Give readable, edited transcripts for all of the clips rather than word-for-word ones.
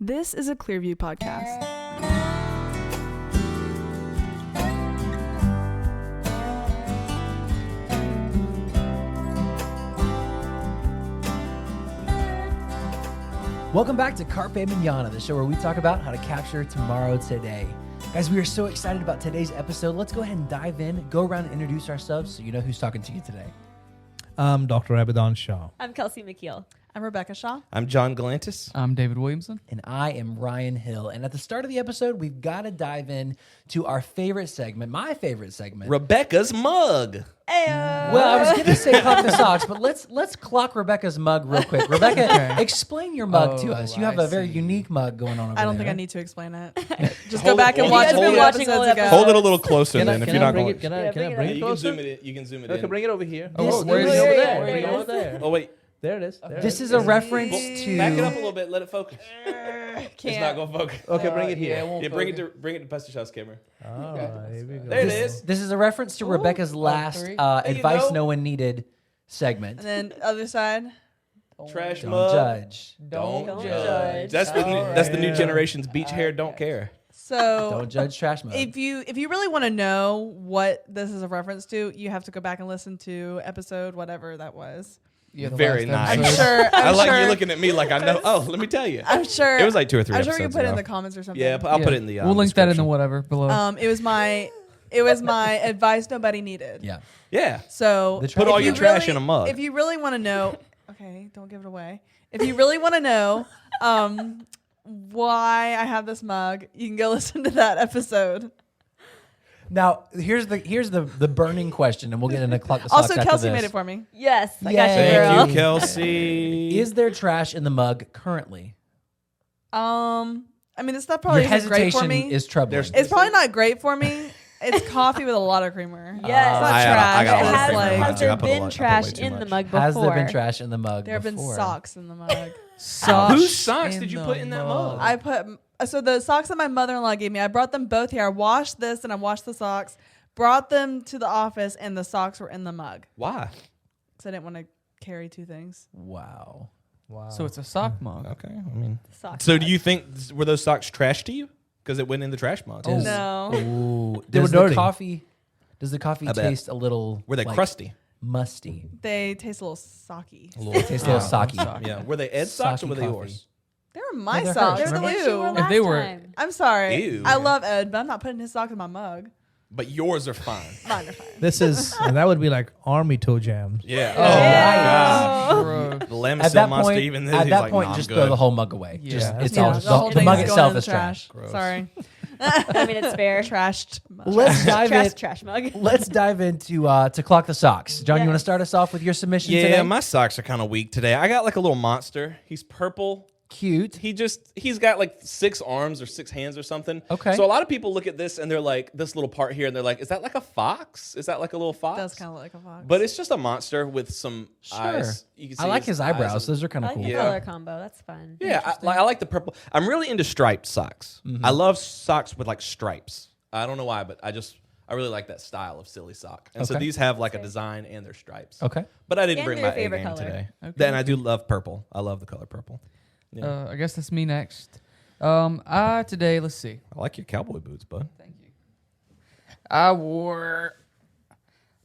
This is a Clearview podcast. Welcome back to Carpe Manana, the show where we talk about how to capture tomorrow today. Guys, we are so excited about today's episode. Let's go ahead and dive in, go around and introduce ourselves so you know who's talking to you today. I'm Dr. Abaddon Shaw. I'm Kelsey McKeel. I'm Rebecca Shaw. I'm John Galantis. I'm David Williamson. And I am Ryan Hill. And at the start of the episode, we've got to dive in to our favorite segment, my favorite segment. Rebecca's mug. Well, I was going to say clock the socks, but let's clock Rebecca's mug real quick. Rebecca, explain your mug to us. You have a very unique mug going on over there. I don't think I need to explain it. Just Hold go back it- and hold watch it- a few hold it- episodes ago. Hold it a little closer Can I- then if can you're I not bring going. it? Can I bring bring it it You can closer? zoom it in. You can zoom it Okay, in. bring it over here. This where's is- it over Where there? is Where's it? it over there? Oh wait, There it is. This is a reference back it up a to... little bit. Let it focus. It's Can't. not going to focus. Okay, bring it here. Yeah, bring it to Pastor Shaw's camera. Ah, here we go. There it is. This is a reference to Rebecca's last three. advice go. no one needed segment. And then other side. Trash Don't mug. judge. Don't Don't judge. judge. That's the new generation's beach hair. Don't care. So Don't judge trash mug. if you really want to know what this is a reference to, you have to go back and listen to episode whatever that was. Yeah, the Very last nice. I'm episode. sure. I like sure, you looking at me like I know. Oh, let me tell you. I'm sure. It was like 2 or 3 I'm episodes sure you put it in ago. the comments or something. Yeah, I'll put it in the We'll link that in the description. whatever below. It was my advice nobody needed. Yeah. Yeah. So The Put If all you your trash in a mug. If you really want to know, okay, don't give it away. If you really want to know why I have this mug, you can go listen to that episode. Now, here's the burning question, and we'll get into clock the socks Also, after Kelsey this. made it for me. Yes, I got you, Yay. girl. Thank you, Kelsey. Is there trash in the mug currently? I mean, this stuff probably Your isn't great for hesitation me. is troubling. It's probably not great for me. It's coffee with a lot of creamer. Yes. It's not I trash. got a lot of It's creamer. like, I Has do. I there put a lot- I been put trash way too in the much. mug before? Has there been trash in the mug there have been before? socks in the mug. Socks Whose socks in did you the put in that mug? I put so the socks that my mother-in-law gave me. I brought them both here. I washed this and I washed the socks. Brought them to the office and the socks were in the mug Why? because I didn't want to carry two things. Wow. Wow. So it's a sock mug. Okay, I mean. Socks So mug. do you think were those socks trash to you? Because it went in the trash mug. Does- No. Ooh. They were Does the dirty. coffee I bet. taste a little Were they like, crusty? musty? They taste a little socky. It tastes a little socky. Yeah. Were they Ed socks or Socky were they coffee. yours? They were my they're socks. hers. They're the ones you wore Ew. last they were- time. I'm sorry. Ew. I love Ed, but I'm not putting his socks in my mug. But yours are fine. Mine are fine. This is, and that would be like army toe jams. Yeah. Oh, Gross. The lemon At seal that monster point, even at he's that like, point, nah, just I'm throw good. the whole mug away. Yeah. Just, it's Yeah, all the whole the thing mug is going itself in the is trash. Gross. Sorry. I mean, it's fair. Trashed mug. Let's dive in. Trash mug. Let's dive into to clock the socks. John, you want to Yes. start us off with your submission Yeah, today? my socks are kind of weak today. I got like a little monster. He's purple. Cute. He's got like 6 arms or 6 hands or something. Okay. So a lot of people look at this and they're like, this little part here, and they're like, is that like a fox? Is that like a little fox? It does kind of look like a fox. But it's just a monster with some eyes. You can I see like his eyebrows. eyes. Those are kind I of like cool. the Yeah. color combo. That's fun. Yeah, I like the purple. I'm really into striped socks. Mm-hmm. I love socks with like stripes. I don't know why, but I really like that style of silly sock. And so Okay. these have like a design and their stripes. Okay. But I didn't And bring your my A favorite game color. today. Okay. Then I do love purple. I love the color purple. Yeah. I guess that's me next. Today, let's see. I like your cowboy boots, bud. Thank you. I wore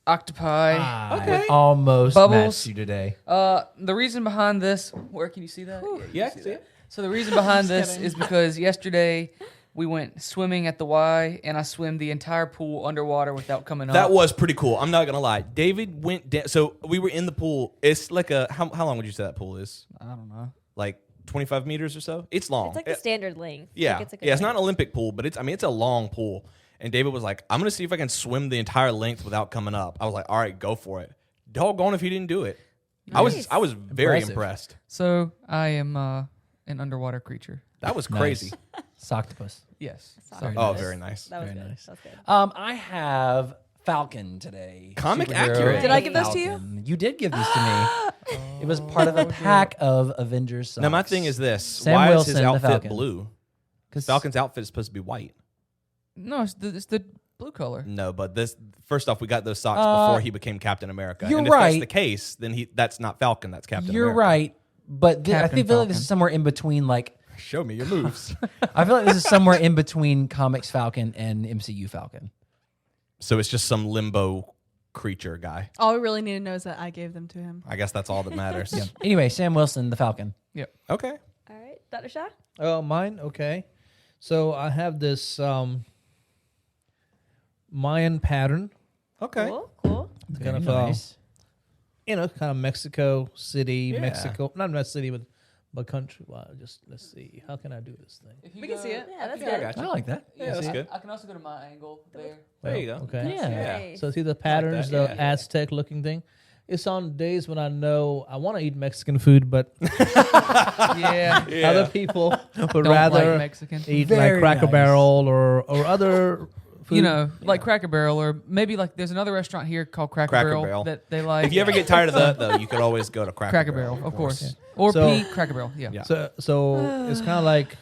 octopi. I almost Bubbles. matched you today. The reason behind this, where can you see that? Yeah, you can see it. So the reason behind Just this kidding. is because yesterday we went swimming at the Y, and I swam the entire pool underwater without coming up. That was pretty cool. I'm not gonna lie. David went down. So we were in the pool. It's like a how long would you say that pool is? I don't know. Like 25 meters or so. It's long. It's like the standard length. Yeah, Like, it's a good yeah. It's not an length. Olympic pool, but it's a long pool. And David was like, "I'm gonna see if I can swim the entire length without coming up." I was like, "All right, go for it." Doggone if he didn't do it. I was very Impressive. impressed. So I am an underwater creature. That was crazy. Socktopus. Yes. Sorry. Oh, very nice. That was Very good. nice. That was good. I have Falcon today. Comic Superhero accurate. Did I give those to you? Falcon. You did give these to me. It was part of a pack of Avengers socks. Now my thing is this: Sam why Wilson, is the his outfit Falcon. blue? 'Cause Falcon's outfit is supposed to be white. No, it's the blue color. No, but this first off, we got those socks Uh, before he became Captain America. you're and if that's right. the case, then that's not Falcon, that's Captain You're America. right, but I Captain feel like this Falcon. is somewhere in between, like Show me your moves. I feel like this is somewhere in between Comics Falcon and MCU Falcon. So it's just some limbo creature guy. All we really need to know is that I gave them to him. I guess that's all that matters. Anyway, Sam Wilson, the Falcon. Okay. All right, Dr. Shaw. Oh, mine? Okay. So I have this Mayan pattern. Okay. Cool. It's Very kind of, nice. kind of Mexico City, Yeah. Mexico. Not city, but country. Well, just let's see. How can I do this thing? If you We can go- see it. Yeah, that's Yeah, I good. got you. I like that. Yeah, that's See? good. I can also go to my angle there. There you go. Okay. Yeah. Nice. So see the patterns, that, the yeah. Aztec looking thing. It's on days when I know I want to eat Mexican food, but Yeah. other people would Don't rather like Mexican. eat Very like Cracker nice. Barrel or other food. You know, like Cracker Barrel, or maybe like there's another restaurant here called Cracker, Cracker Barrel, Barrel. that they like. If you ever get tired of that, though, you could always go to Cracker Barrel, of course, Yeah. or So- Pete Cracker Barrel. Yeah. Yeah. So it's kind of like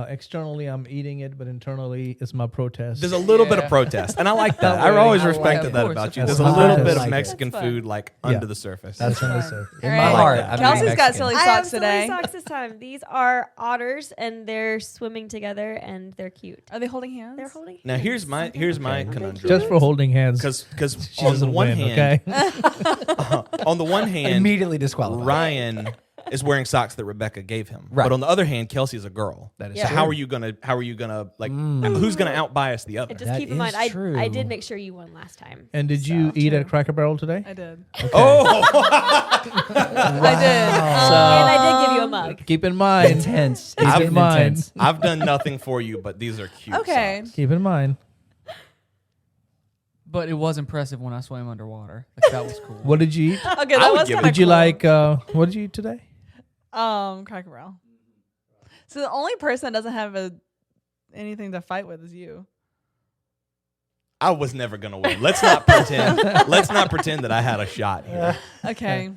externally I'm eating it, but internally it's my protest. There's a little bit Yeah. of protest, and I like that. Not I always really. respected Of that course, about of you. course. There's a That's little fine. bit Like of it. Mexican That's fine. food like Yeah. under the surface. That's on the surface. In All my right. heart, that. I'm Kelsey's eating got Mexican. silly I socks have silly today. socks this time. These are otters, and they're swimming together, and they're cute. Are they holding hands? They're holding. Now here's my conundrum. Just for holding hands. Because She on the doesn't one win, hand, okay? on the one hand, Immediately disqualified. Ryan is wearing socks that Rebecca gave him. Right. But on the other hand, Kelsey's a girl. That is Yeah. So true. how are you gonna like who's gonna outbias the other? And just That keep in is mind, I true. did make sure you won last time. And did you eat at Cracker Barrel today? I did. Oh, I did. And I did give you a mug. Keep in mind. Intense. Keep It's in getting mind. intense. I've done nothing for you, but these are cute. Okay. socks. Keep in mind. But it was impressive when I swam underwater. Like that was cool. What did you eat? Okay, I that would was give kind it- of Did you like? What did you eat today? Cracker Barrel. So the only person that doesn't have anything to fight with is you. I was never gonna win. Let's not pretend. Let's not pretend that I had a shot here. Okay.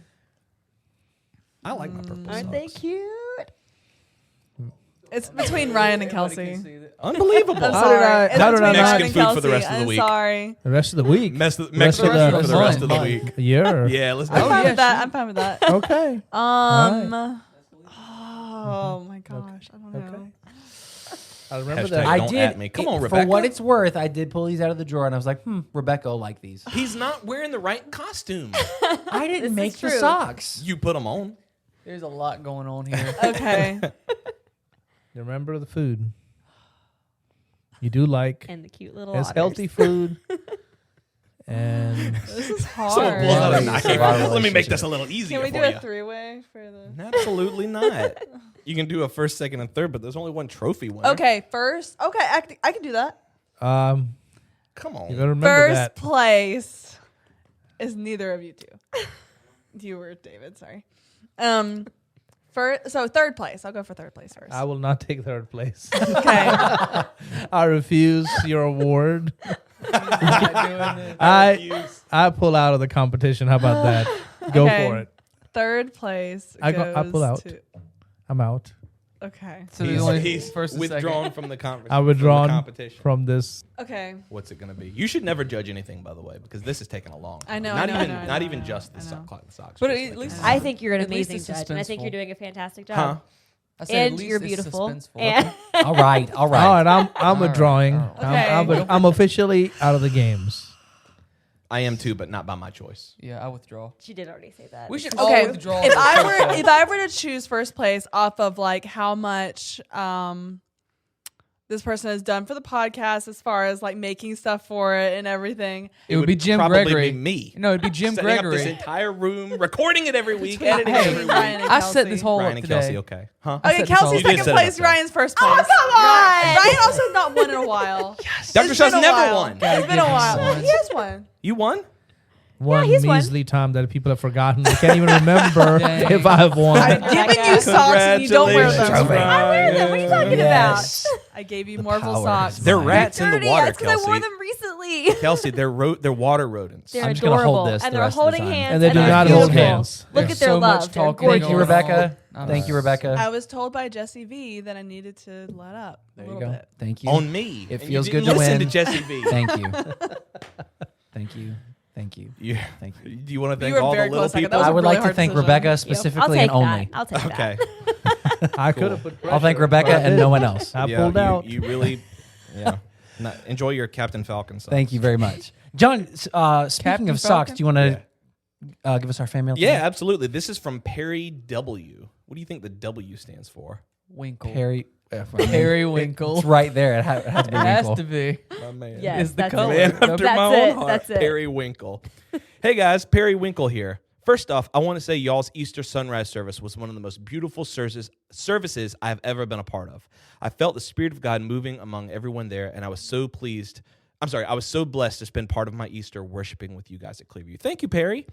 I like my purple Aren't they socks. cute? It's between Ryan and Kelsey. Unbelievable. I'm How sorry. did I- It's how did I between not- Ryan Mexican and food for the Kelsey. rest of the I'm week. sorry. The rest of the week. Mexican Rest of food the- for the rest of the month. week. Yeah. Yeah, let's do I'm it. fine yeah, with that. I'm fine with that. Okay. Oh my gosh. I don't know. Okay. I remember Hashtag that. I Don't did. at me. Come on, For Rebecca. what it's worth, I did pull these out of the drawer, and I was like, Rebecca will like these. He's not wearing the right costume. I didn't This make is the true. socks. You put them on. There's a lot going on here. Okay. Remember the food. You do like And the cute little as otters. healthy food. And This is Someone pulls out a hard. knife. It's a lot of Let me make relationship. this a little easier Can we do for a you. three-way for the? Absolutely not. You can do a first, second, and third, but there's only one trophy winner. Okay, first. Okay, I can do that. come Come on. you gotta remember First that. place is neither of you two. You were David. Sorry. So third place. I'll go for third place first. I will not take third place. Okay. I refuse your award. I pull out of the competition. How about that? Go Okay. for it. Third place. I goes pull out. to- I'm out. Okay. So there's only He's first and withdrawn second. from the I withdrawn competition. from this. Okay. What's it going to be? You should never judge anything, by the way, because this is taking a long time. I know, Not I know, even, I know, I not know, even I know, just the I know. socks. But just at like least- in I think you're an At least amazing it's judge, and I think suspenseful. you're doing a fantastic job. Huh? I said at And least you're it's beautiful. suspenseful. And All right. All right, I'm withdrawing. Okay. I'm officially out of the games. I am too, but not by my choice. Yeah, I withdraw. she did already say that. We should Okay. all withdraw. If I were to choose first place off of like how much this person has done for the podcast as far as like making stuff for it and everything. it would be Jim probably Gregory. be me. No, it'd be Jim Setting up this Gregory. entire room, recording it every week, Between editing it Ryan every and week. Ryan and I set Kelsey. this whole Ryan up and today. Kelsey, okay. Huh? I Okay, set this all Kelsey's up. You did second set it place. up, though. Ryan's first place. come on! Ryan also not won in a while. Dr. It's Shaw's been a never while. won. It's been a give him while. one. He has one. You won? One he's won. measly time that people have forgotten. They can't even remember Dang. if I've won. I've given you socks and you don't wear them. Congratulations, I wear them. What are you talking Yes. I gave you The Marvel power socks. is They're mine. rats in the Dirty. water, That's because I wore Kelsey. them recently. Kelsey, they're water rodents. They're I'm just gonna hold adorable, this and the they're rest of the holding time. hands, And they do they're not hold beautiful. hands. Look There's at their so love. much They're talking gorgeous. Thank you, going on. Rebecca. I Thank you, know. Rebecca. I was told by Jesse V that I needed to let up a There you little go. bit. Thank you. On me. It And feels you good didn't to listen win. to Jesse V. Thank you. Thank you. Thank you. Yeah. Thank you. Do you want to You thank were all the very little close second. people? That was I a would really like to hard thank decision. Rebecca I'll specifically take and only. that. I'll take Okay. that. I could have put pressure. I'll thank Rebecca but I and no didn't. one else. I pulled out. You really, yeah. Enjoy your Captain Falcon socks. Thank you very much. John, speaking of socks, do you want to give us our fan mail? Yeah, absolutely. This is from Perry W. What do you think the W stands for? Winkle. Periwinkle. It's right there. It has to It be has Winkle. to be. My man. Yes, Is the that's color. it. Man after That's my it. own heart. That's it. Perry Winkle. Hey guys, Perry Winkle here. First off, I want to say y'all's Easter sunrise service was one of the most beautiful services I have ever been a part of. I felt the Spirit of God moving among everyone there, and I was so blessed to spend part of my Easter worshiping with you guys at Clearview. Thank you, Perry.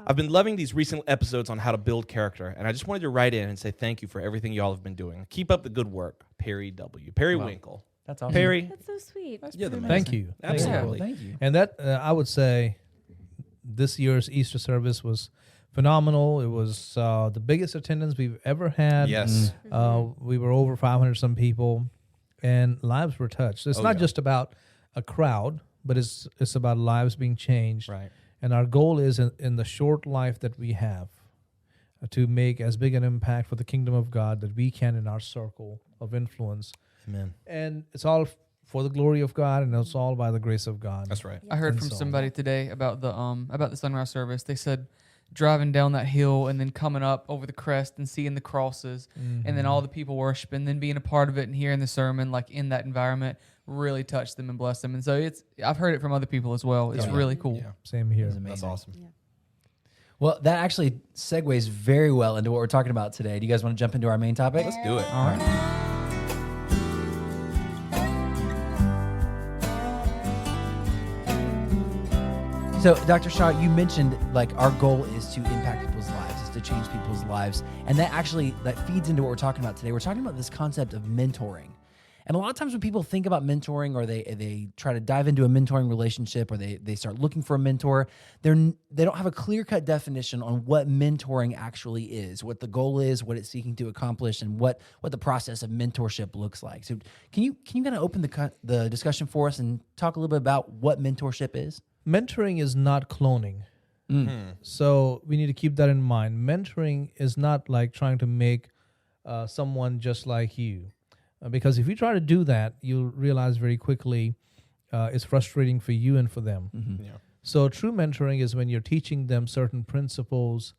I've been loving these recent episodes on how to build character, and I just wanted to write in and say thank you for everything y'all have been doing. Keep up the good work, Perry W. Perry Winkle. That's awesome. Perry, That's so sweet. you're the man. Thank you. Absolutely. Thank you. And that I would say this year's Easter service was phenomenal. It was the biggest attendance we've ever had. Yes. We were over 500 some people, and lives were touched. It's not yeah. just about a crowd, but it's about lives being changed. Right. And our goal is in the short life that we have to make as big an impact for the kingdom of God that we can in our circle of influence. Amen. And it's all for the glory of God, and it's all by the grace of God. That's right. I heard And from so- somebody today about the sunrise service. They said driving down that hill and then coming up over the crest and seeing the crosses and then all the people worshiping, then being a part of it and hearing the sermon like in that environment really touched them and blessed them. And so I've heard it from other people as well. It's really cool. Yeah. Same here. That's awesome. Well, that actually segues very well into what we're talking about today. Do you guys want to jump into our main topic? Let's do it. All right. So, Dr. Shaw, you mentioned like our goal is to impact people's lives, is to change people's lives. And that feeds into what we're talking about today. We're talking about this concept of mentoring. And a lot of times when people think about mentoring or they try to dive into a mentoring relationship or they start looking for a mentor, they don't have a clear-cut definition on what mentoring actually is, what the goal is, what it's seeking to accomplish, and what the process of mentorship looks like. So can you kind of open the discussion for us and talk a little bit about what mentorship is? Mentoring is not cloning. So we need to keep that in mind. Mentoring is not like trying to make someone just like you. Because if you try to do that, you'll realize very quickly it's frustrating for you and for them. Yeah. So true mentoring is when you're teaching them certain principles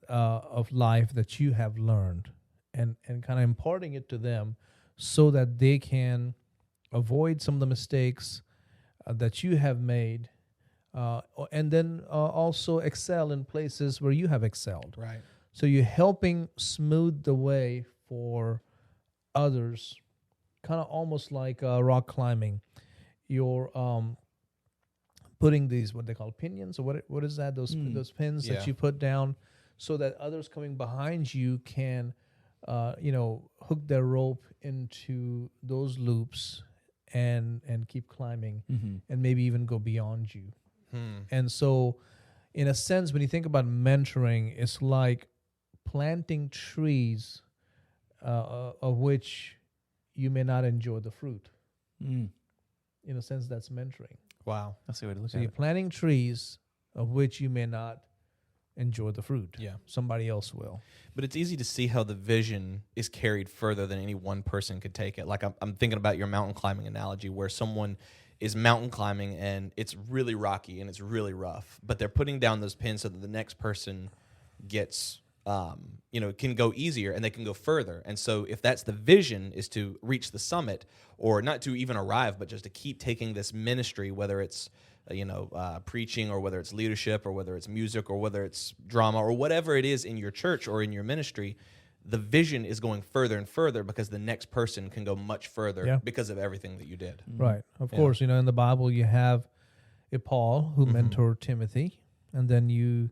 of life that you have learned and kind of imparting it to them so that they can avoid some of the mistakes that you have made and then also excel in places where you have excelled. Right. So you're helping smooth the way for others, kind of almost like rock climbing. You're putting these what they call pinions, or what is that? Those pins Yeah. that you put down, so that others coming behind you can, hook their rope into those loops and keep climbing, and maybe even go beyond you. And so, in a sense, when you think about mentoring, it's like planting trees of which you may not enjoy the fruit. In a sense, that's mentoring. Wow. That's the way to look So at you're it. planting trees of which you may not enjoy the fruit. Yeah. Somebody else will. But it's easy to see how the vision is carried further than any one person could take it. Like I'm thinking about your mountain climbing analogy where someone is mountain climbing and it's really rocky and it's really rough, but they're putting down those pins so that the next person gets, can go easier and they can go further. And so if that's the vision, is to reach the summit, or not to even arrive, but just to keep taking this ministry, whether it's preaching, or whether it's leadership, or whether it's music, or whether it's drama, or whatever it is in your church or in your ministry, the vision is going further and further because the next person can go much further because of everything that you did. Right. Of course, in the Bible you have a Paul who mentored Timothy, and then you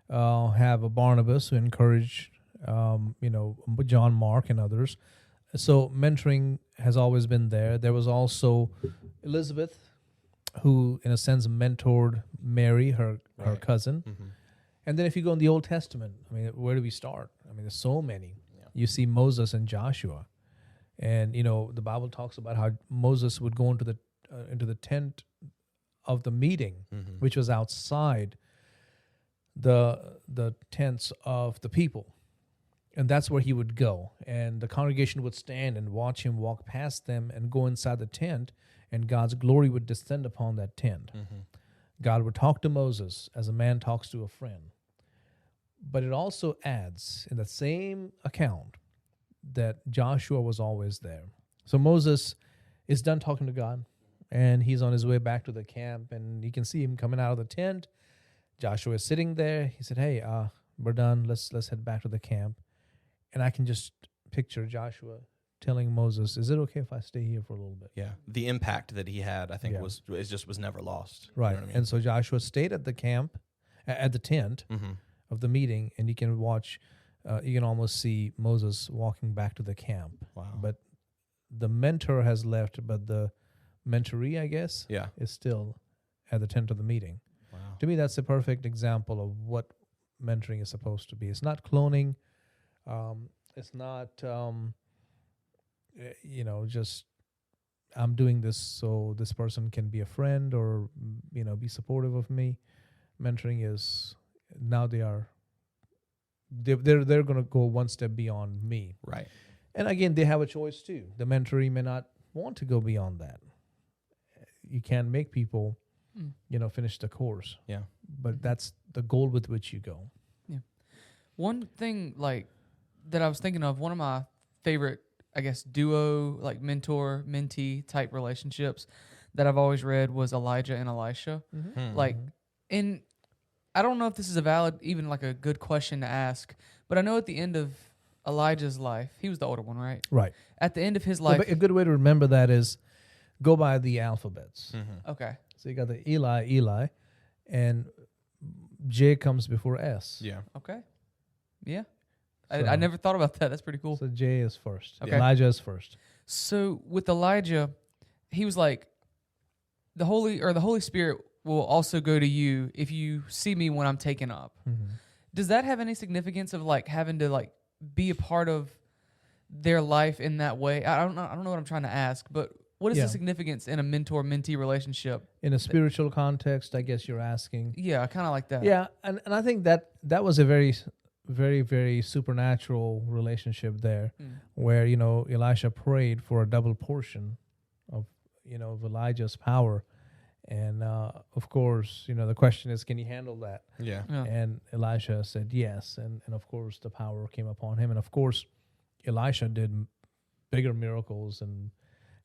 have a Barnabas who encouraged, John Mark and others. So mentoring has always been there. There was also Elizabeth, who in a sense mentored Mary, her cousin. And then if you go in the Old Testament, where do we start? There's so many. Yeah. You see Moses and Joshua. And, the Bible talks about how Moses would go into the tent of the meeting, which was outside the tents of the people. And that's where he would go. And the congregation would stand and watch him walk past them and go inside the tent, and God's glory would descend upon that tent. God would talk to Moses as a man talks to a friend. But it also adds in the same account that Joshua was always there. So Moses is done talking to God, and he's on his way back to the camp, and you can see him coming out of the tent. Joshua is sitting there. He said, "Hey, we're done. Let's head back to the camp." And I can just picture Joshua telling Moses, "Is it okay if I stay here for a little bit?" Yeah. The impact that he had, I think, Yeah. was never lost. You Right. know what I mean? And so Joshua stayed at the camp, at the tent Mm-hmm. of the meeting, and you can watch, you can almost see Moses walking back to the camp. Wow. But the mentor has left, but the mentoree, I guess, Yeah. is still at the tent of the meeting. Wow. To me, that's a perfect example of what mentoring is supposed to be. It's not cloning. It's not, just I'm doing this so this person can be a friend or, be supportive of me. Mentoring is now they're going to go one step beyond me. Right. And again, they have a choice too. The mentoree may not want to go beyond that. You can't make people, finish the course. Yeah. But that's the goal with which you go. One thing that I was thinking of, one of my favorite, I guess, duo, like mentor, mentee type relationships that I've always read was Elijah and Elisha. Hmm. Like, and I don't know if this is a valid, even like a good question to ask, but I know at the end of Elijah's life, he was the older one, right? Right. At the end of his So, life, but a good way to remember that is go by the alphabets. okay, So you got the Eli, and J comes before S. Yeah. okay, yeah. So- I never thought about that. That's pretty cool. So J is first. Okay. Elijah is first. So with Elijah, he was like, the Holy Spirit will also go to you if you see me when I'm taken up. Does that have any significance of like having to like be a part of their life in that way? I don't know what I'm trying to ask, but what is Yeah. the significance in a mentor-mentee relationship? In a spiritual context, I guess you're asking. Yeah, I kind of like that. Yeah, and I think that was a very, very, very supernatural relationship there, where Elisha prayed for a double portion of of Elijah's power, and of course the question is, can he handle that? Yeah. Yeah. And Elisha said yes, and of course the power came upon him, and of course Elisha did bigger miracles and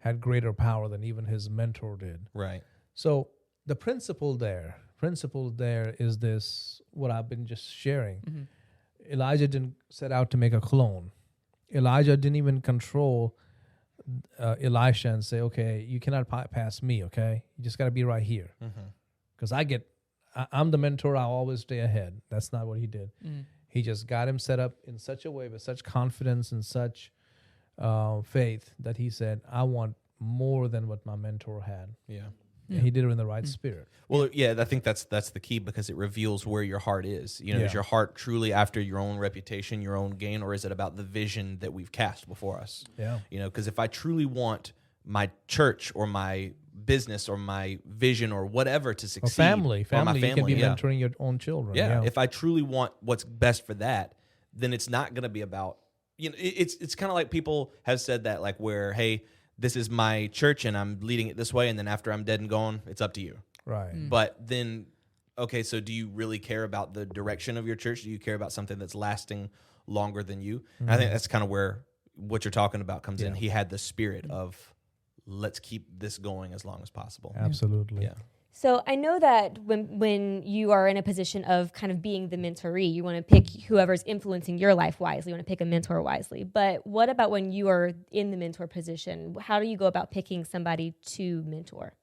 had greater power than even his mentor did. Right. So the principle there is this, what I've been just sharing. Elijah didn't set out to make a clone. Elijah didn't even control Elisha and say, okay, you cannot pass me, okay? You just got to be right here. Because I'm the mentor, I'll always stay ahead. That's not what he did. He just got him set up in such a way, with such confidence and such faith, that he said, I want more than what my mentor had. Yeah. And he did it in the right spirit. Well, yeah, I think that's the key, because it reveals where your heart is. Is your heart truly after your own reputation, your own gain, or is it about the vision that we've cast before us? Yeah. Because if I truly want my church or my business or my vision or whatever to Or succeed, family. or my Family, you can be yeah. mentoring your own children. Yeah. If I truly want what's best for that, then it's not going to be about, it's kind of like people have said that, like, where, hey, this is my church and I'm leading it this way, and then after I'm dead and gone, it's up to you. Right. But then, okay, so do you really care about the direction of your church? Do you care about something that's lasting longer than you? And I think that's kind of where what you're talking about comes in. He had the spirit of, let's keep this going as long as possible. Absolutely. Yeah. So I know that when you are in a position of kind of being the mentoree, you want to pick whoever's influencing your life wisely. You want to pick a mentor wisely. But what about when you are in the mentor position? How do you go about picking somebody to mentor?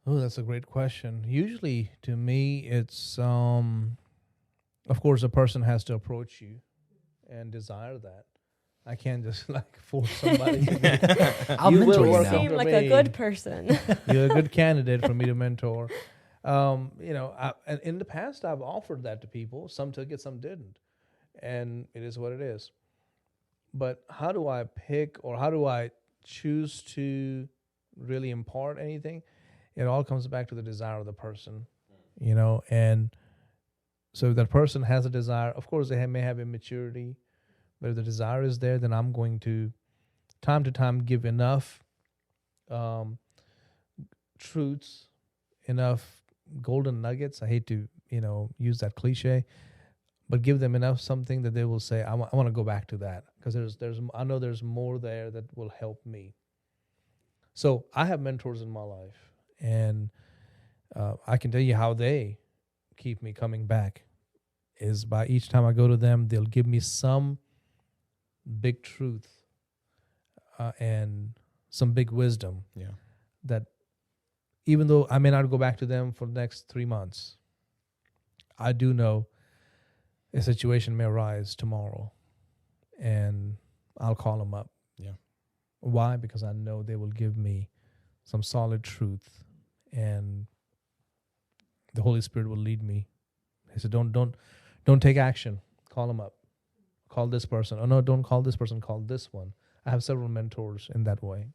Oh, that's a great question. Usually, to me, it's of course, a person has to approach you and desire that. I can't just force somebody. I'll You mentor will you work You now. seem for like me. a good person. You're a good candidate for me to mentor. And in the past, I've offered that to people. Some took it, some didn't. And it is what it is. But how do I pick, or how do I choose to really impart anything? It all comes back to the desire of the person, and So if that person has a desire, of course they may have immaturity, but if the desire is there, then I'm going to time give enough truths, enough golden nuggets. I hate to, use that cliche, but give them enough something that they will say, I want to go back to that, because I know there's more there that will help me. So I have mentors in my life, and I can tell you how they keep me coming back is by each time I go to them, they'll give me some big truth and some big wisdom. Yeah. That even though I may not go back to them for the next 3 months, I do know a situation may arise tomorrow, and I'll call them up. Yeah. Why? Because I know they will give me some solid truth, and the Holy Spirit will lead me. He said, don't take action. Call them up. Call this person. Oh no, don't call this person. Call this one. I have several mentors in that way.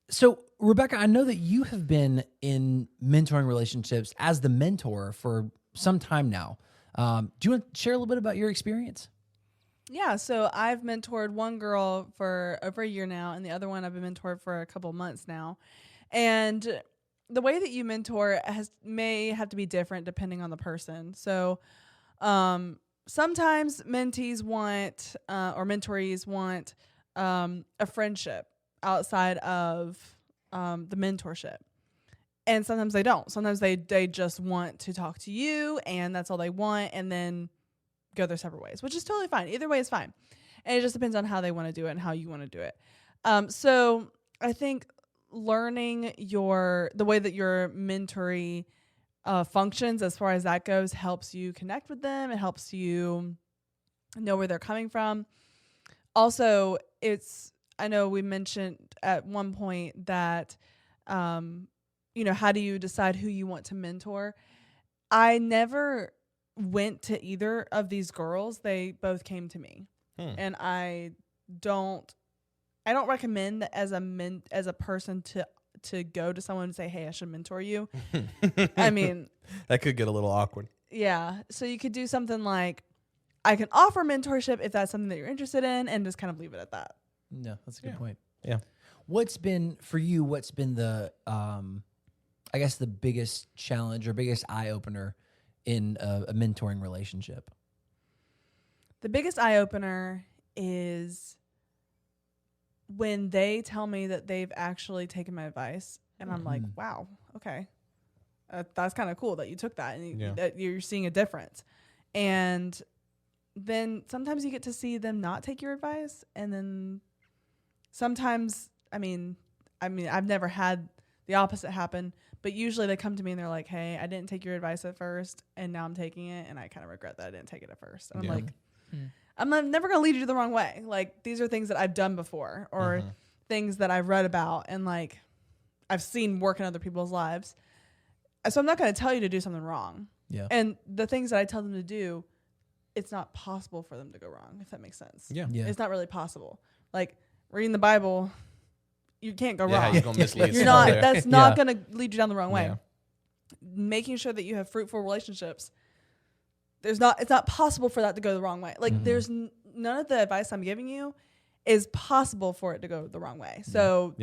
So, Rebecca, I know that you have been in mentoring relationships as the mentor for some time now. Do you want to share a little bit about your experience? Yeah, so I've mentored one girl for over a year now, and the other one I've been mentored for a couple months now. And the way that you mentor may have to be different depending on the person. So sometimes mentees want or mentorees want a friendship outside of the mentorship. And sometimes they don't. Sometimes they just want to talk to you, and that's all they want, and then go their separate ways, which is totally fine. Either way is fine. And it just depends on how they want to do it and how you want to do it. So I think learning the way that your mentoree functions as far as that goes helps you connect with them. It helps you know where they're coming from. Also, I know we mentioned at one point that, how do you decide who you want to mentor? I never went to either of these girls. They both came to me. And I don't recommend that as a person to go to someone and say, hey, I should mentor you. I mean, that could get a little awkward. Yeah. So you could do something like, I can offer mentorship if that's something that you're interested in, and just kind of leave it at that. No, that's a good point. Yeah. What's been the, I guess the biggest challenge or biggest eye opener in a mentoring relationship? The biggest eye opener is when they tell me that they've actually taken my advice, and I'm like, wow, okay. That's kind of cool that you took that and that you're seeing a difference. And then sometimes you get to see them not take your advice. And then sometimes, I mean, I've never had the opposite happen, but usually they come to me and they're like, hey, I didn't take your advice at first, and now I'm taking it, and I kind of regret that I didn't take it at first. And I'm like, I'm never going to lead you the wrong way. Like, these are things that I've done before, or things that I've read about and like I've seen work in other people's lives. So I'm not going to tell you to do something wrong. Yeah. And the things that I tell them to do, it's not possible for them to go wrong, if that makes sense. Yeah. It's not really possible. Like, reading the Bible, you can't go wrong. You're going to mislead You're someone not. there. That's not going to lead you down the wrong way. Yeah. Making sure that you have fruitful relationships. It's not possible for that to go the wrong way. Like, there's none of the advice I'm giving you is possible for it to go the wrong way. So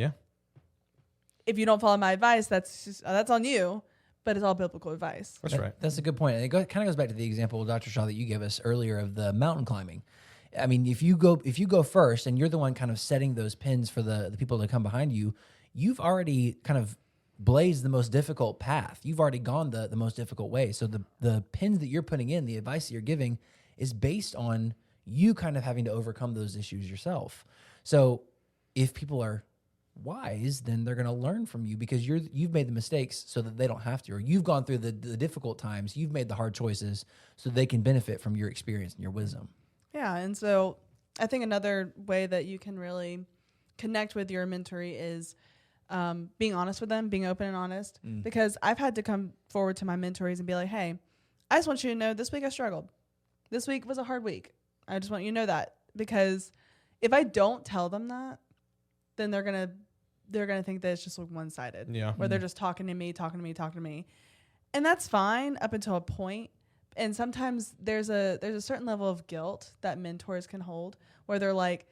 if you don't follow my advice, that's on you. But it's all biblical advice. That's right. That's a good point. And it kind of goes back to the example, Dr. Shaw, that you gave us earlier of the mountain climbing. I mean, if you go first and you're the one kind of setting those pins for the people to come behind you, you've already kind of blazed the most difficult path. You've already gone the most difficult way. So the pins that you're putting in, the advice that you're giving, is based on you kind of having to overcome those issues yourself. So if people are wise, then they're going to learn from you because you've made the mistakes so that they don't have to, or you've gone through the difficult times, you've made the hard choices so they can benefit from your experience and your wisdom. Yeah, and so I think another way that you can really connect with your mentoree is being honest with them, being open and honest, because I've had to come forward to my mentorees and be like, hey, I just want you to know this week I struggled. This week was a hard week. I just want you to know that, because if I don't tell them that, then they're gonna think that it's just like one-sided. Yeah. Where they're just talking to me. And that's fine up until a point. and sometimes there's a certain level of guilt that mentors can hold where they're like,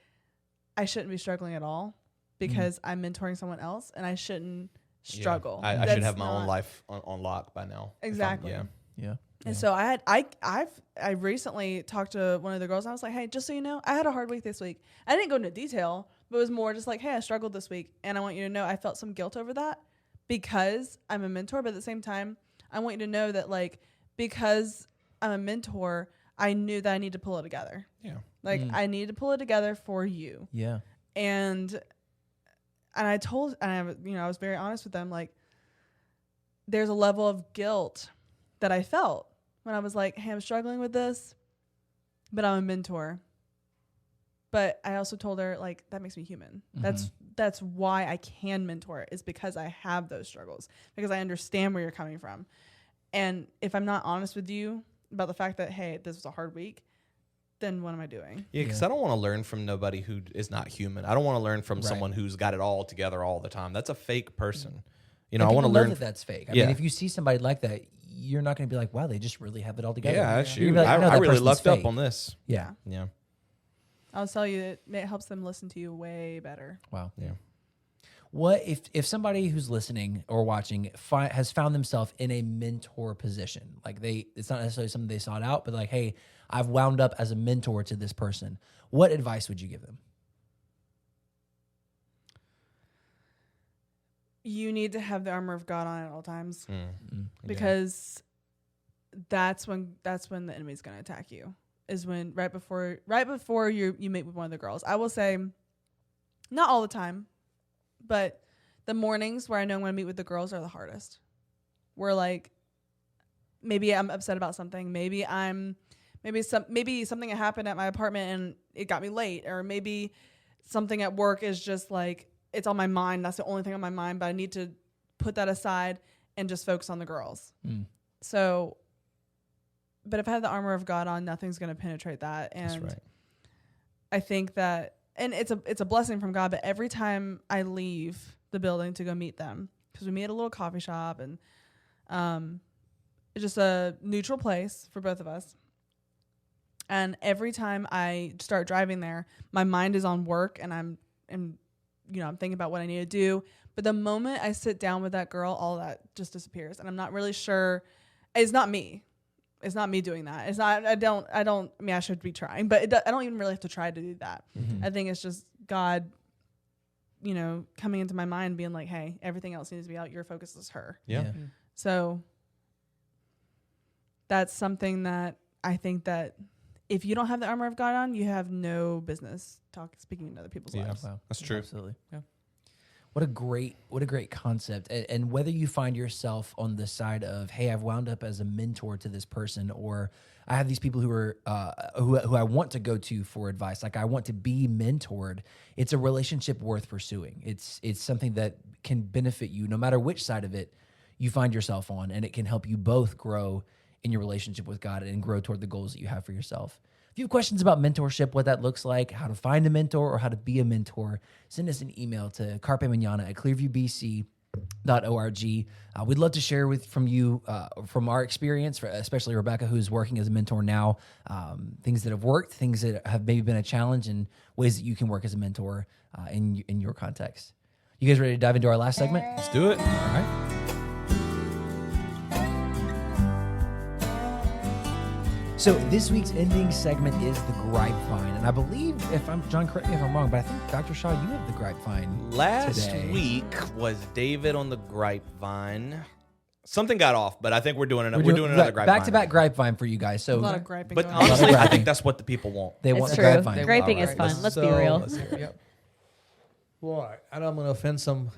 I shouldn't be struggling at all because I'm mentoring someone else and I shouldn't struggle. I should That's have my own not- life on lock by now. Exactly. Yeah. And so I recently talked to one of the girls and I was like, hey, just so you know, I had a hard week this week. I didn't go into detail, but it was more just like, hey, I struggled this week. And I want you to know I felt some guilt over that because I'm a mentor. But at the same time, I want you to know that like, because I'm a mentor, I knew that I need to pull it together. Yeah. Like I need to pull it together for you. Yeah. And I was very honest with them. Like, there's a level of guilt that I felt when I was like, hey, I'm struggling with this, but I'm a mentor. But I also told her, like, that makes me human. That's why I can mentor, is because I have those struggles, because I understand where you're coming from. And if I'm not honest with you about the fact that, hey, this was a hard week, then what am I doing? Yeah, because I don't want to learn from nobody who is not human. I don't want to learn from Right. someone who's got it all together all the time. That's a fake person. You And know, I want to people learn. that that's fake. I Yeah. mean, if you see somebody like that, you're not going to be like, wow, they just really have it all together. Yeah, You're shoot. gonna be like, no, I that really person's lucked up fake. on this. Yeah. Yeah. I'll tell you, it helps them listen to you way better. Wow. Yeah. What if somebody who's listening or watching has found themselves in a mentor position? Like it's not necessarily something they sought out, but like, hey, I've wound up as a mentor to this person. What advice would you give them? You need to have the armor of God on at all times, Yeah. because that's when the enemy's going to attack you. Is when right before you meet with one of the girls. I will say, not all the time, but the mornings where I know I'm going to meet with the girls are the hardest. Where like, maybe I'm upset about something. Maybe something happened at my apartment and it got me late, or maybe something at work is just like, it's on my mind. That's the only thing on my mind, but I need to put that aside and just focus on the girls. So, but if I have the armor of God on, nothing's going to penetrate that. And That's right. I think that, and it's a blessing from God, but every time I leave the building to go meet them, because we meet at a little coffee shop and it's just a neutral place for both of us. And every time I start driving there, my mind is on work and I'm thinking about what I need to do. But the moment I sit down with that girl, all that just disappears. And I'm not really sure. It's not me. It's not me doing that. It's not, I mean, I should be trying, but I don't even really have to try to do that. I think it's just God, coming into my mind being like, hey, everything else needs to be out. Your focus is her. Yeah. So that's something that I think that if you don't have the armor of God on, you have no business speaking in other people's lives. Wow. That's true. Absolutely. Yeah. What a great concept. And whether you find yourself on the side of, hey, I've wound up as a mentor to this person, or I have these people who are who I want to go to for advice, like I want to be mentored. It's a relationship worth pursuing. It's something that can benefit you no matter which side of it you find yourself on, and it can help you both grow in your relationship with God and grow toward the goals that you have for yourself. If you have questions about mentorship, what that looks like, how to find a mentor or how to be a mentor, send us an email to carpemanana@clearviewbc.org. We'd love to share from you, from our experience, especially Rebecca, who's working as a mentor now, things that have worked, things that have maybe been a challenge, and ways that you can work as a mentor in your context. You guys ready to dive into our last segment? Let's do it. All right. So this week's ending segment is the Gripe Vine, and I believe, John, correct me if I'm wrong, but I think Dr. Shaw, you have the Gripe Vine Last today. week was David on the Grapevine. Something got off, but I think we're doing another Grapevine. Back-to-back Grapevine for you guys. A So lot of griping. But going on. honestly, I griping. think that's what the people want. they It's want true. the Grapevine. Griping is All fun. right, Let's be so- real. Let's hear it. Yep. Boy, I don't want to offend some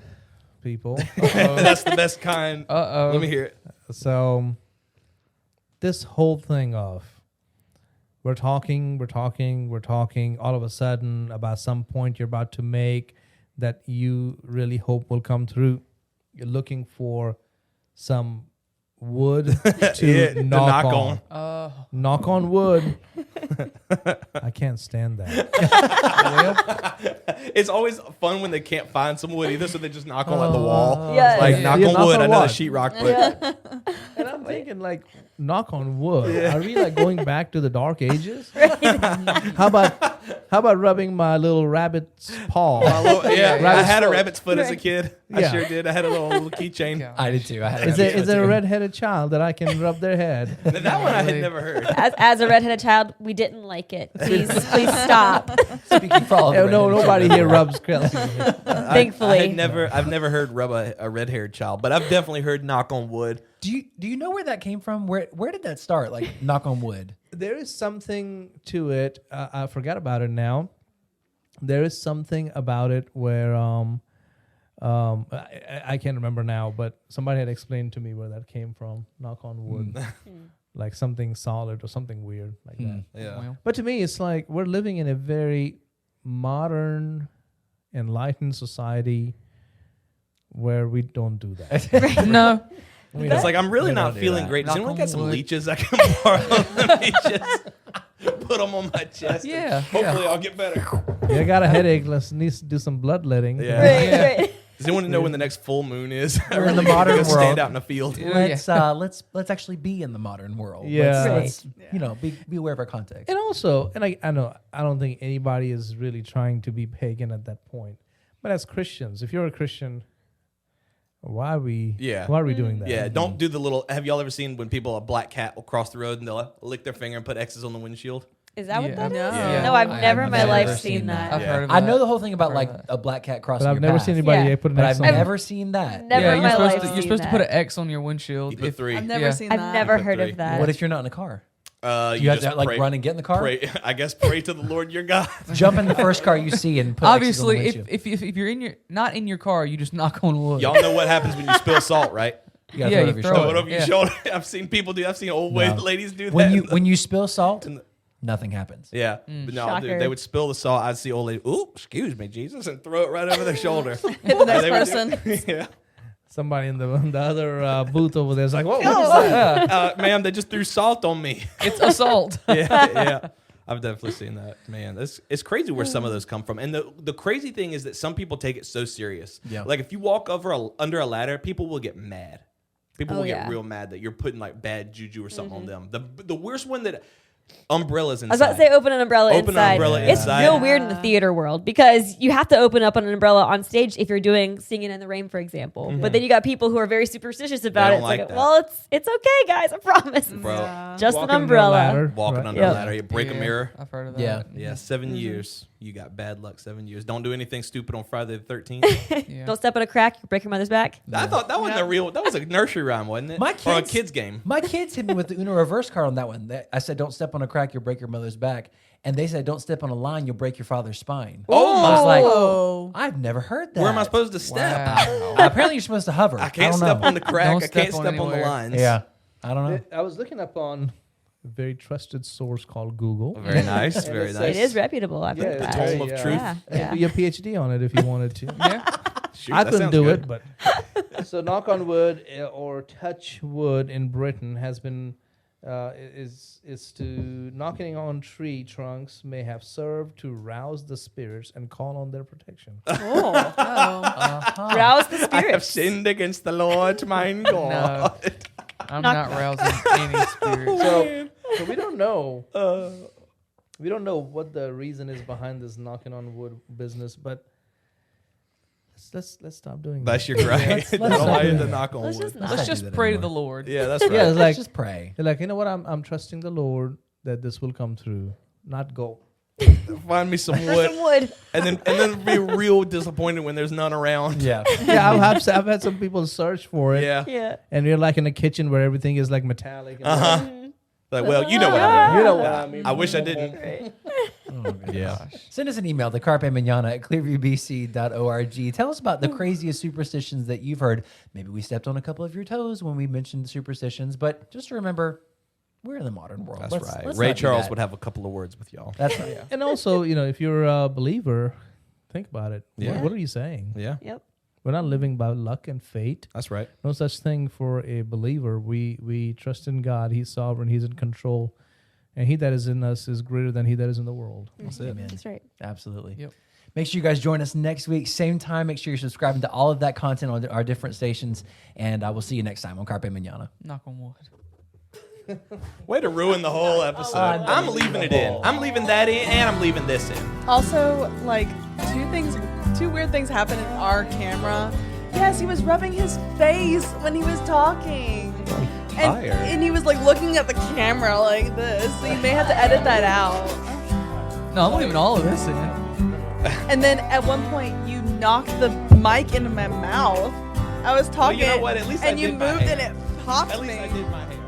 people. That's the best kind. Uh-oh. Let me hear it. So this whole thing of we're talking, all of a sudden about some point you're about to make that you really hope will come through. You're looking for some wood to knock on. Knock on wood. I can't stand that. It's always fun when they can't find some wood either, so they just knock on like the wall. Yes. Like knock Yeah, on knock wood. on I know the what? sheetrock, but And I'm thinking, like, knock on wood. Are we like going back to the dark ages? How about rubbing my little rabbit's paw? I Rabbit's had a foot. rabbit's foot as a kid. I Yeah. sure did. I had a little keychain. Yeah. I did too. I had Is there a redheaded child that I can rub their head? That one I had never heard. As a redheaded child, we didn't like it. Please stop. Speaking for all of the No, redheaded nobody children. here rubs Kelsey. Thankfully. I've never heard rub a red-haired child, but I've definitely heard knock on wood. Do you know where that came from? Where did that start? Like knock on wood. There is something to it. I forgot about it now. There is something about it where I can't remember now, but somebody had explained to me where that came from. Knock on wood, like something solid or something weird like that. Yeah. Well, But to me, it's like we're living in a very modern, enlightened society where we don't do that. no. It's like I'm really We not don't do feeling that. great. Does Knock anyone on got some wood. leeches I can borrow? Let me just put them on my chest. Yeah. Hopefully I'll get better. You got a headache. Needs to do some bloodletting. Yeah. Right. Does anyone know when the next full moon is? We're in the Really modern gonna Stand world. out in the field. Let's actually be in the modern world. Yeah. Let's be aware of our context. And also, and I know I don't think anybody is really trying to be pagan at that point. But as Christians, if you're a Christian, why are we doing that? Yeah, don't do the little. Have y'all ever seen when a black cat will cross the road and they'll lick their finger and put X's on the windshield? Is that what Yeah. that is? Yeah. No, I've I never have in my never life seen that. I've Yeah. heard of I that. know the whole thing about Heard like of that. a black cat But crossing I've your never path. seen anybody Yeah. put an But X I've on it. never seen that. Never Yeah, in you're my supposed life to seen you're supposed to that. put an X on your windshield. You put 3. I've never Yeah. seen I've that. never put heard 3. of that. What if you're not in a car? You You have just to like pray, run and get in the car? Pray, I guess pray to the Lord your God. Jump in the first car you see and put Obviously, X's on the windshield. if you're not in your car, you just knock on wood. Y'all know what happens when you spill salt, right? You gotta Yeah, throw it you over your throw Throw shoulder. it over your Yeah. shoulder. I've seen people do. I've seen old No. ladies do that. When you spill salt, nothing happens. Yeah, but no, Shocker. dude, they would spill the salt. I'd see old lady. Ooh, excuse me, Jesus, and throw it right over their shoulder. Hit the next They would person. yeah, Somebody in the other booth over there is like, what is Oh, that? yeah. ma'am, they just threw salt on me. It's assault. yeah. I've definitely seen that. Man, it's crazy where some of those come from. And the crazy thing is that some people take it so serious. Yeah. Like if you walk under a ladder, people will get mad. People will get real mad that you're putting like bad juju or something on them. The worst one that umbrellas inside. I was about to say open an umbrella Open an inside. umbrella It's inside. real weird in the theater world because you have to open up an umbrella on stage if you're doing Singing in the Rain, for example. But then you got people who are very superstitious about They it. don't It's like that. well, it's okay, guys. I promise. Bro, Yeah. Just Walking an under a umbrella. ladder, walking right? under Yeah. a ladder, you break a Yeah, mirror. I've heard of that. Yeah. Yeah, 7 years. You got bad luck. 7 years. Don't do anything stupid on Friday the 13th. Yeah. Don't step on a crack. You break your mother's back. I thought that wasn't a real. That was a nursery rhyme, wasn't it? My Or a kids- kids game. My kids hit me with the Uno reverse card on that one. I said, don't step on a crack, you'll break your mother's back. And they said, don't step on a line, you'll break your father's spine. Oh I was like, Oh. I've never heard that. Where am I supposed to step? Wow. Apparently, you're supposed to hover. I can't don't step know. on the crack. Don't I can't step on step on the anywhere. lines. Yeah, I don't know. I was looking up on a very trusted source called Google. Very nice. And Very it nice. It is reputable. I've heard it's that. very- very, Home of truth. Yeah. Yeah. Be a PhD on it if you wanted to. Yeah. Shoot, I that couldn't sounds do good. it, but so knock on wood or touch wood in Britain has been is to knocking on tree trunks may have served to rouse the spirits and call on their protection. Oh. Rouse the I have spirits. sinned against the Lord, my God. No. I'm not rousing any spirit. So we don't know. We don't know what the reason is behind this knocking on wood business, but let's stop doing That's that. your gripe. let's Don't not allow do you to that. knock on Let's wood. just not. Let's do just that pray to anymore. the Lord. Yeah, that's right. Yeah, it's like Let's just pray. they're like, you know what? I'm trusting the Lord that this will come through, not go. Find me some For wood, some wood. and then be real disappointed when there's none around. Yeah. Yeah, I've had some people search for it. Yeah. Yeah. And you're like in a kitchen where everything is like metallic. And Uh-huh. Like, well, you know what I mean. You know what I mean. I wish I didn't. Right. Yeah. Send us an email to carpemanana@clearviewbc.org. Tell us about the craziest superstitions that you've heard. Maybe we stepped on a couple of your toes when we mentioned superstitions, but just remember, we're in the modern world. That's right. let's Ray not do Charles that. would have a couple of words with y'all. That's right. And also, if you're a believer, think about it. Yeah. What are you saying? Yeah, Yep. We're not living by luck and fate. that's right. No such thing for a believer. We trust in God. He's sovereign. He's in control. And he that is in us is greater than he that is in the world. That's it. Amen. That's right. Absolutely. Yep. Make sure you guys join us next week, same time. Make sure you're subscribing to all of that content on our different stations. And I will see you next time on Carpe Manana. Knock on wood. Way to ruin the whole episode. I'm leaving it in. I'm leaving that in, and I'm leaving this in. Also, like, two weird things happened in our camera. Yes, he was rubbing his face when he was talking. And he was like looking at the camera like this. So you may have to edit that out. No, I'm leaving all of this in. And then at one point you knocked the mic into my mouth. I was talking, Well, you know what? At least and I you did my moved hair. and it popped At least me. I did my hair.